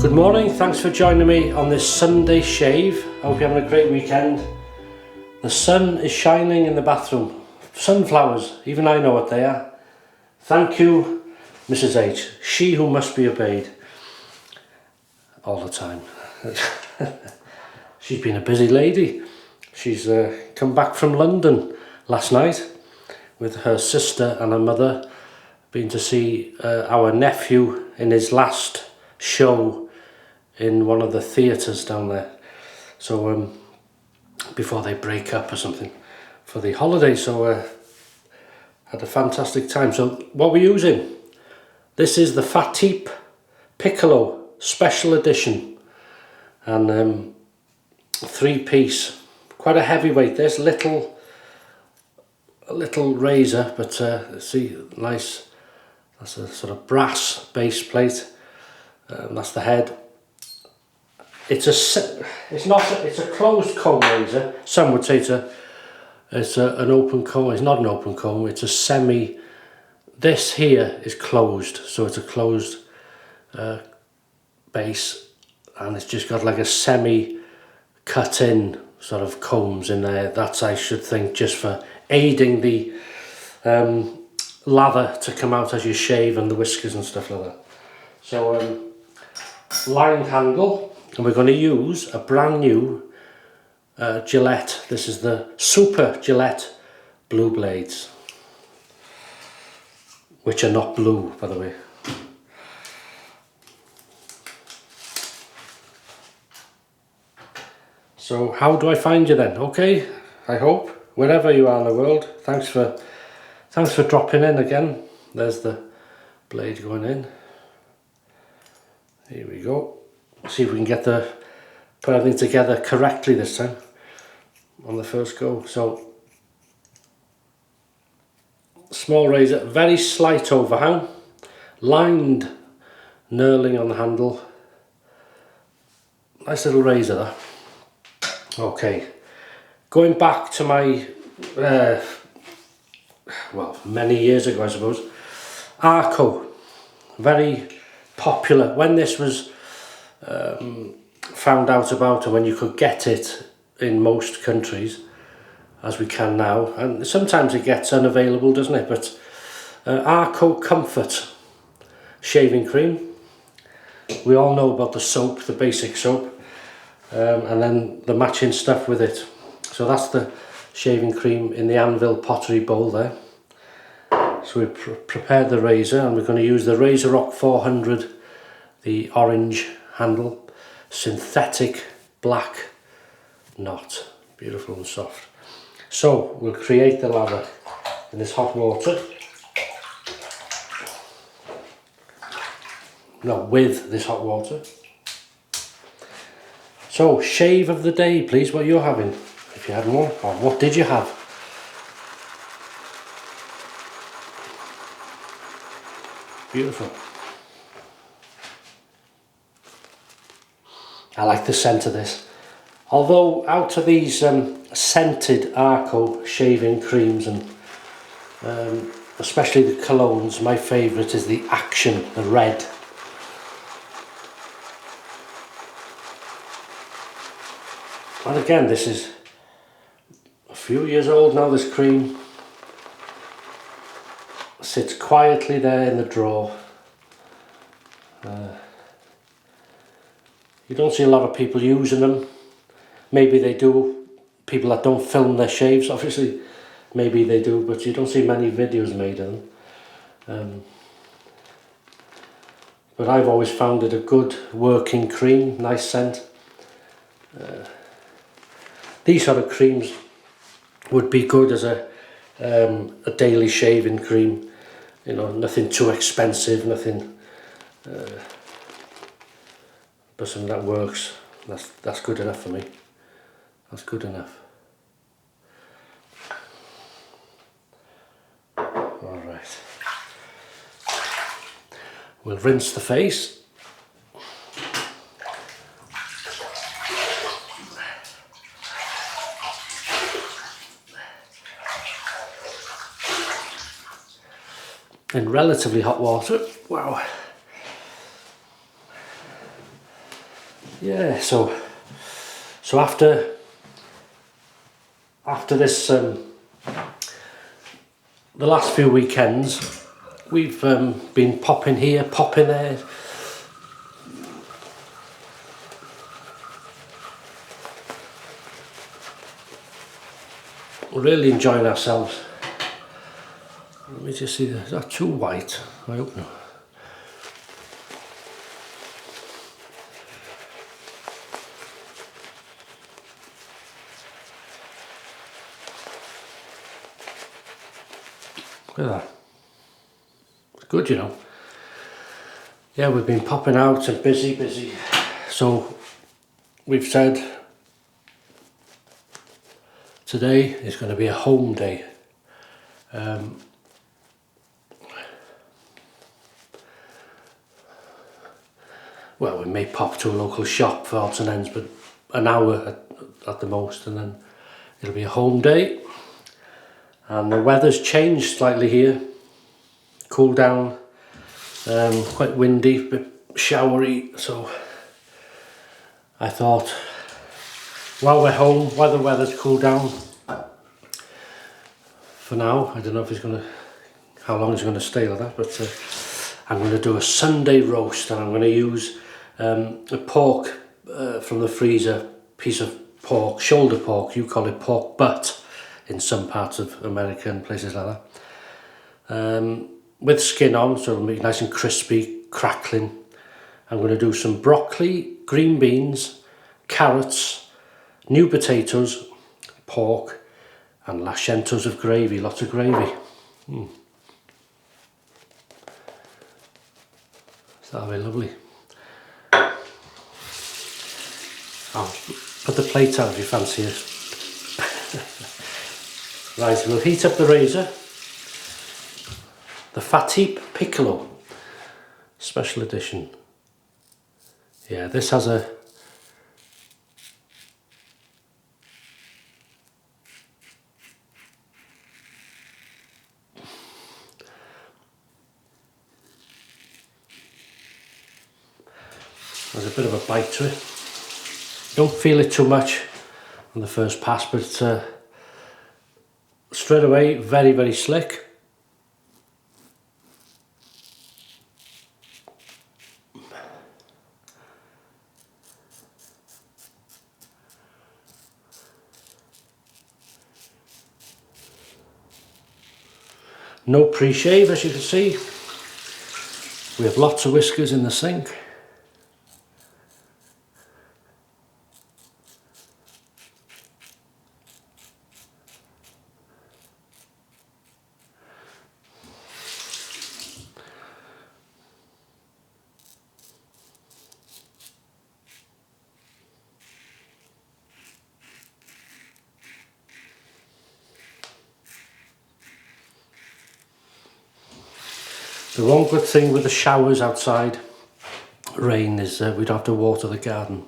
Good morning, thanks for joining me on this Sunday shave. I hope you're having a great weekend. The sun is shining in the bathroom. Sunflowers, even I know what they are. Thank you, Mrs. H, she who must be obeyed. All the time. She's been a busy lady. She's come back from London last night with her sister and her mother. Been to see our nephew in his last show in one of the theatres down there. So before they break up or something for the holiday. So had a fantastic time. So what we're using, this is the FaTip Piccolo Special Edition, and 3-piece, quite a heavyweight. There's a little razor, but see, nice. That's a sort of brass base plate. That's the head. It's a closed comb razor. Some would say it's an open comb. It's not an open comb. It's a semi. This here is closed, so it's a closed base, and it's just got like a semi cut in sort of combs in there. That's, I should think, just for aiding the lather to come out as you shave and the whiskers and stuff like that. So lined handle, and we're going to use a brand new Gillette. This is the Super Gillette blue blades, which are not blue, by the way. So how do I find you then? Okay, I hope, wherever you are in the world. Thanks for dropping in again. There's the blade going in. Here we go. See if we can put everything together correctly this time on the first go. So small razor, very slight overhang, lined knurling on the handle. Nice little razor there. Okay, going back to my, well, many years ago I suppose, Arko, very popular. When this was found out about, and when you could get it in most countries, as we can now, and sometimes it gets unavailable, doesn't it, but Arko Comfort shaving cream. We all know about the soap, the basic soap. And then the matching stuff with it. So that's the shaving cream in the Anvil Pottery bowl there. So we prepared the razor, and we're going to use the Razorock 400, the orange handle, synthetic black knot, beautiful and soft. So we'll create the lather in this hot water. No, with this hot water. So, shave of the day, please, what you're having, if you had one, or what did you have? Beautiful. I like the scent of this. Although, out of these scented Arko shaving creams, and especially the colognes, my favourite is the Action, the red. And again, this is a few years old now, this cream. Sits quietly there in the drawer. You don't see a lot of people using them. Maybe they do, people that don't film their shaves, obviously, maybe they do, but you don't see many videos made of them. But I've always found it a good working cream, nice scent. These sort of creams would be good as a daily shaving cream. You know, nothing too expensive, nothing, but something that works. That's good enough for me. That's good enough. All right. We'll rinse the face. In relatively hot water. Wow. yeah, so after this, the last few weekends, we've been popping here, popping there. We're really enjoying ourselves. Let me just see, is that too white? I hope not. Look at that. It's good, you know. Yeah, we've been popping out and busy. So we've said today is going to be a home day. Well, we may pop to a local shop for odds and ends, but an hour at the most, and then it'll be a home day. And the weather's changed slightly here. Cooled down, quite windy, a bit showery, so I thought while we're home, while the weather's cooled down, for now, I don't know if it's going to, how long it's going to stay like that, but I'm going to do a Sunday roast, and I'm going to use a pork from the freezer, piece of pork, shoulder pork, you call it pork butt in some parts of America and places like that, with skin on, so it'll be nice and crispy, crackling. I'm going to do some broccoli, green beans, carrots, new potatoes, pork, and lascientos of gravy, lots of gravy. So that'll be lovely. I'll put the plate out if you fancy it. Right, we'll heat up the razor. The FaTip Piccolo, special edition. Yeah, this has a there's a bit of a bite to it. Don't feel it too much on the first pass, but straight away very slick. No pre-shave, as you can see. We have lots of whiskers in the sink. The one good thing with the showers outside, rain, is we don't have to water the garden.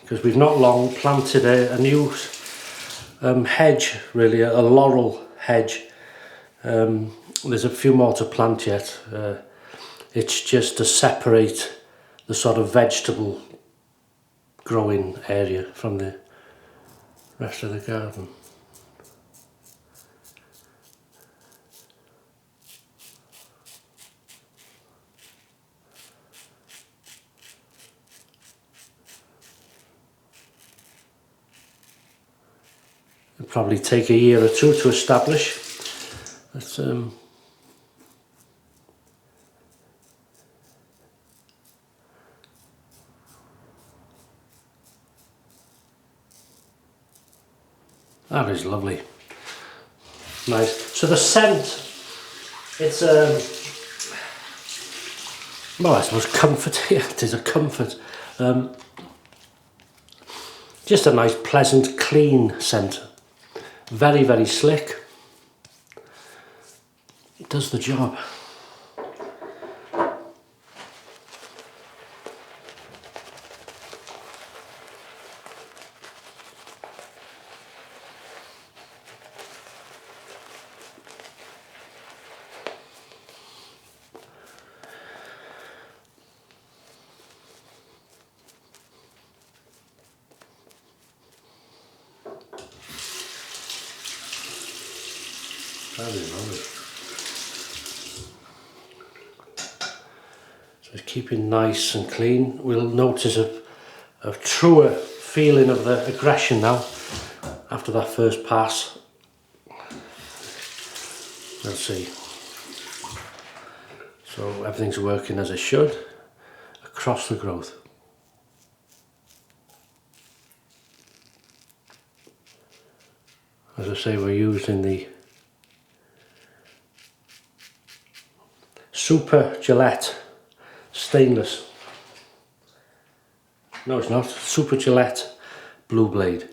Because we've not long planted a new hedge, really, a laurel hedge. There's a few more to plant yet. It's just to separate the sort of vegetable growing area from the rest of the garden. It'll probably take a year or two to establish. But, that is lovely. Nice. So the scent, it's well, I suppose comfort. Yeah, it is a comfort. Just a nice, pleasant, clean scent. Very slick. It does the job. Very lovely. So it's keeping nice and clean. We'll notice a truer feeling of the aggression now after that first pass. Let's see. So everything's working as it should across the growth. As I say, we're using the Super Gillette stainless. No, it's not. Super Gillette Blue Blade.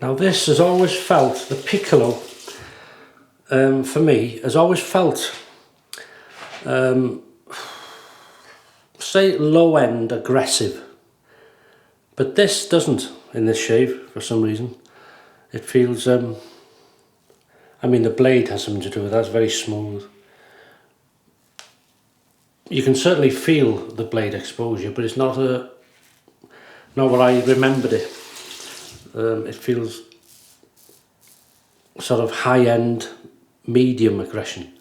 Now this has always felt, the Piccolo, for me, has always felt, say low end aggressive, but this doesn't in this shave for some reason. It feels, I mean the blade has something to do with that, it's very smooth. You can certainly feel the blade exposure, but it's not what I remembered it. It feels sort of high-end, medium aggression.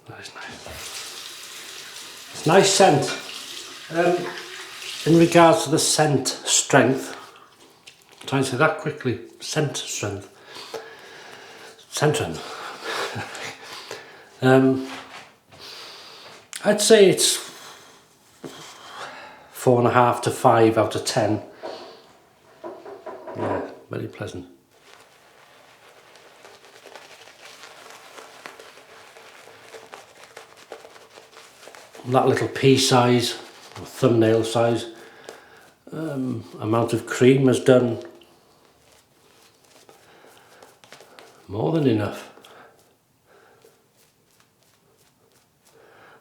That is nice. It's nice scent. In regards to the scent strength, I'm trying to say that quickly, scent strength. Scent strength. I'd say it's 4.5 to 5 out of 10. Yeah, very pleasant. That little pea size, or thumbnail size, amount of cream has done more than enough.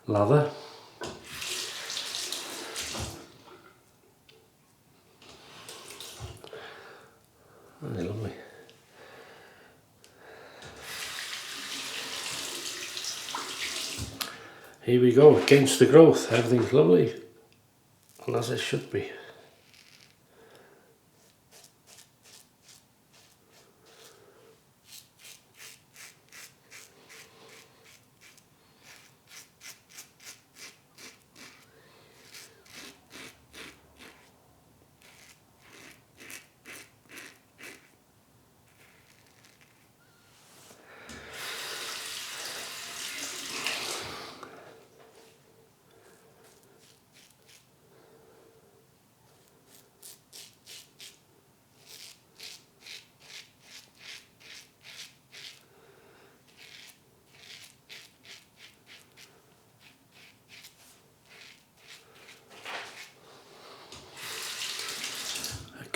Lather. Very lovely. Here we go, against the growth, everything's lovely, and as it should be.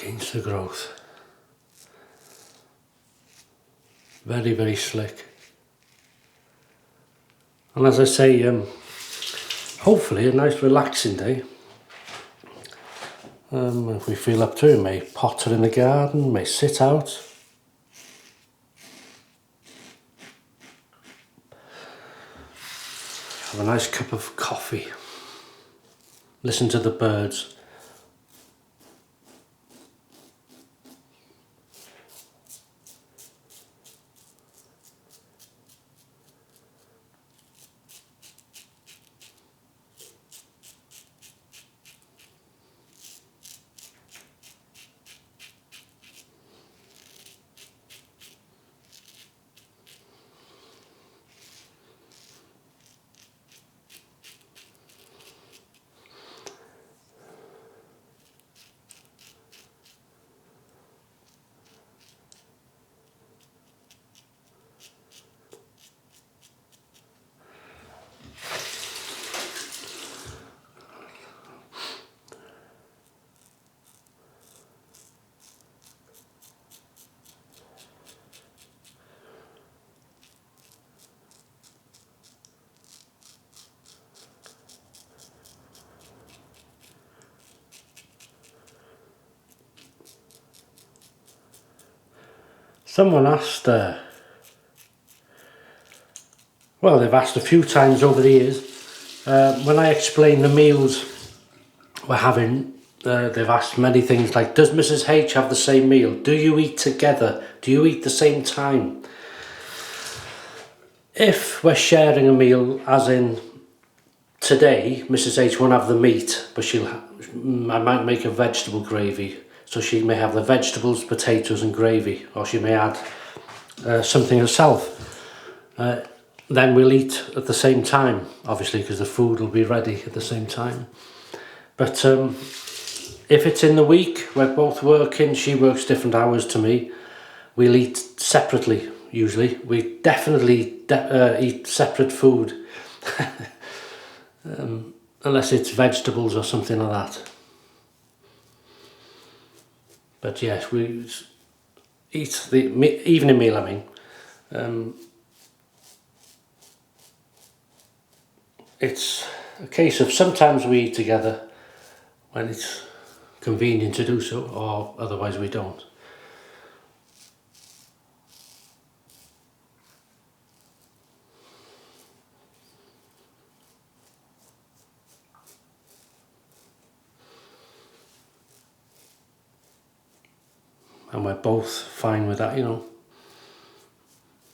Against the growth. Very, very slick. And as I say, hopefully a nice relaxing day. If we feel up to it, may potter in the garden, may sit out. Have a nice cup of coffee. Listen to the birds. Someone asked, well, they've asked a few times over the years, when I explain the meals we're having, they've asked many things like, does Mrs H have the same meal? Do you eat together? Do you eat the same time? If we're sharing a meal, as in today, Mrs H won't have the meat, but I might make a vegetable gravy. So she may have the vegetables, potatoes and gravy, or she may add something herself. Then we'll eat at the same time, obviously, because the food will be ready at the same time. But if it's in the week, we're both working, she works different hours to me, we'll eat separately, usually. We definitely eat separate food, unless it's vegetables or something like that. But yes, we eat the evening meal, I mean. It's a case of sometimes we eat together when it's convenient to do so, or otherwise we don't. And we're both fine with that, you know.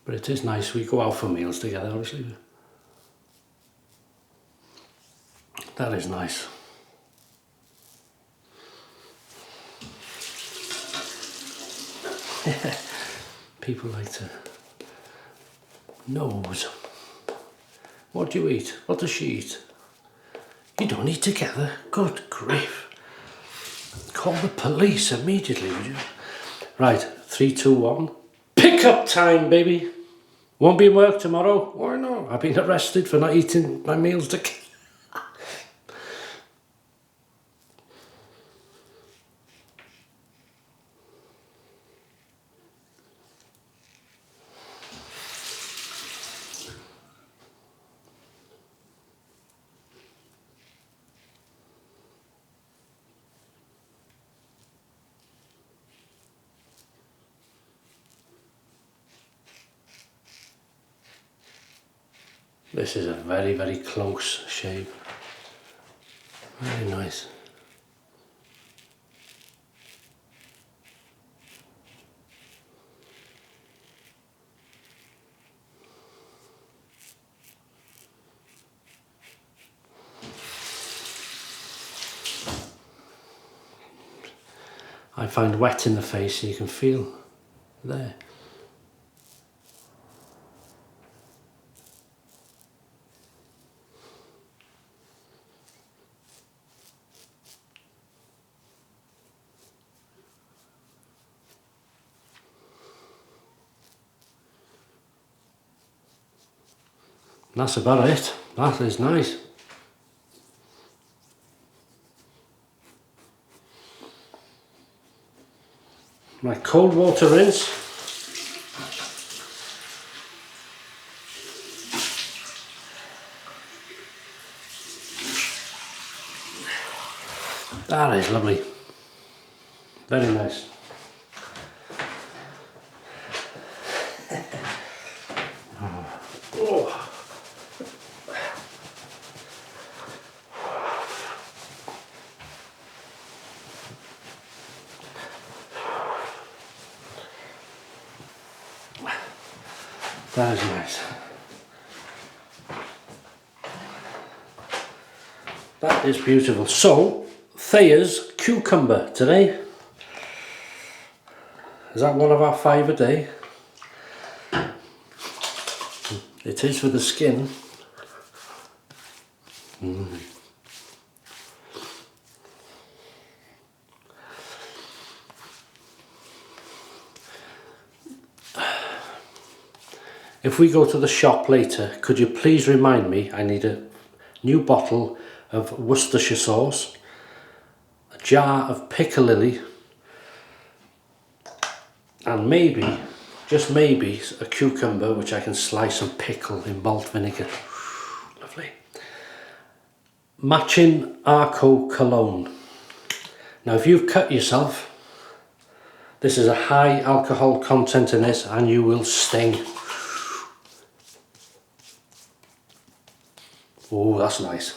But it is nice, we go out for meals together, obviously. That is nice. People like to nose. What do you eat? What does she eat? You don't eat together? Good grief. Call the police immediately, would you? Right, 3, 2, 1. Pick up time, baby. Won't be in work tomorrow. Why not? I've been arrested for not eating my meals together. This is a very, very close shave. Very nice. I find wet in the face and you can feel there. That's about it. That is nice. My cold water rinse. That is lovely. Very nice. Oh. That is nice. That is beautiful. So, Thayer's cucumber today. Is that one of our 5 a day? It is for the skin. If we go to the shop later, could you please remind me I need a new bottle of Worcestershire sauce, a jar of piccalilli, and maybe, just maybe, a cucumber which I can slice and pickle in malt vinegar. Lovely. Matching Arko Cologne. Now if you've cut yourself, This is a high alcohol content in this, and you will sting. Oh, that's nice.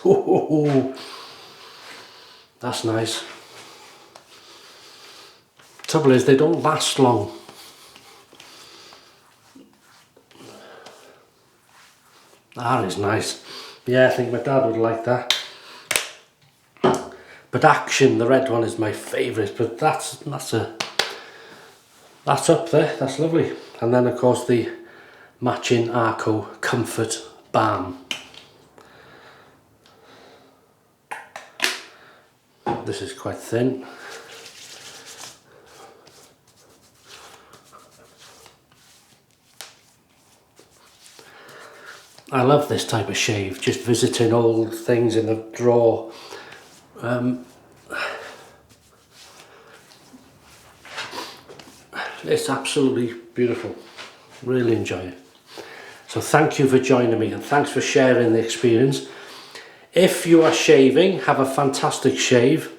That's nice. Trouble is, they don't last long. That is nice. Yeah, I think my dad would like that. But Action, the red one, is my favourite. But that's up there. That's lovely. And then of course the matching Arko Comfort Balm. This is quite thin. I love this type of shave, just visiting old things in the drawer. It's absolutely beautiful. Really enjoy it. So thank you for joining me, and thanks for sharing the experience. If you are shaving, have a fantastic shave.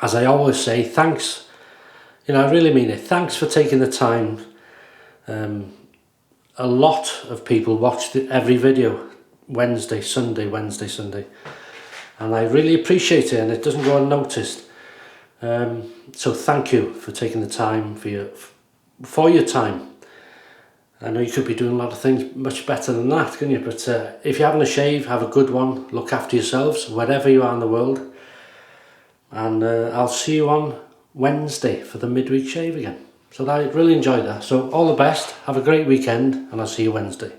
As I always say, thanks. You know, I really mean it. Thanks for taking the time. A lot of people watch every video, Wednesday, Sunday, and I really appreciate it, and it doesn't go unnoticed. So thank you for taking the time for your time. I know you could be doing a lot of things much better than that, couldn't you? But if you're having a shave, have a good one. Look after yourselves wherever you are in the world, and I'll see you on Wednesday for the midweek shave again. So I really enjoyed that. So all the best, have a great weekend, and I'll see you Wednesday.